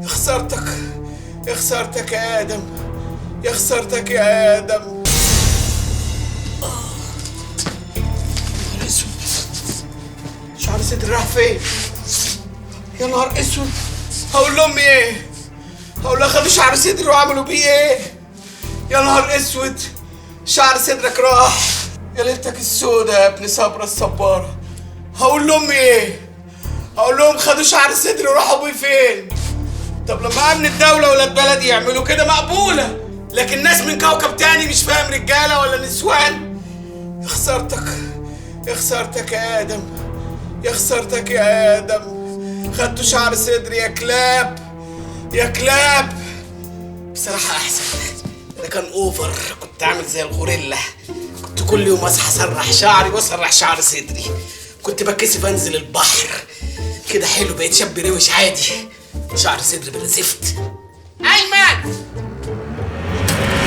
خسرتك، يا خسرتك يا ادم، يا خسرتك يا ادم. نهار اسود، شعر صدري راح فين؟ يا نهار اسود، هقول لامي ايه؟ هقول لها خدوا شعر صدري وعملوا بيه ايه؟ يا نهار اسود، شعر صدرك راح. يا ليلتك السودة يا ابن صبرا الصبارة. هقول لامي ايه؟ هقول لهم خدوا شعر صدري وراحوا بيه فين؟ طب لما امن الدولة ولاد بلدي يعملوا كده مقبولة، لكن ناس من كوكب تاني مش فاهم رجالة ولا نسوان. يا خسارتك، يا خسارتك يا ادم، يا خسارتك يا ادم. خدتوا شعر صدري يا كلاب، يا كلاب. بصراحة احسن، ده كان اوفر. كنت عامل زي الغوريلا، كنت كل يوم اصحى اسرح شعري واسرح شعر صدري. كنت بتكسف انزل البحر كده. حلو، بقيت شاب روش عادي. شعر صدري بلا زفت. ايمن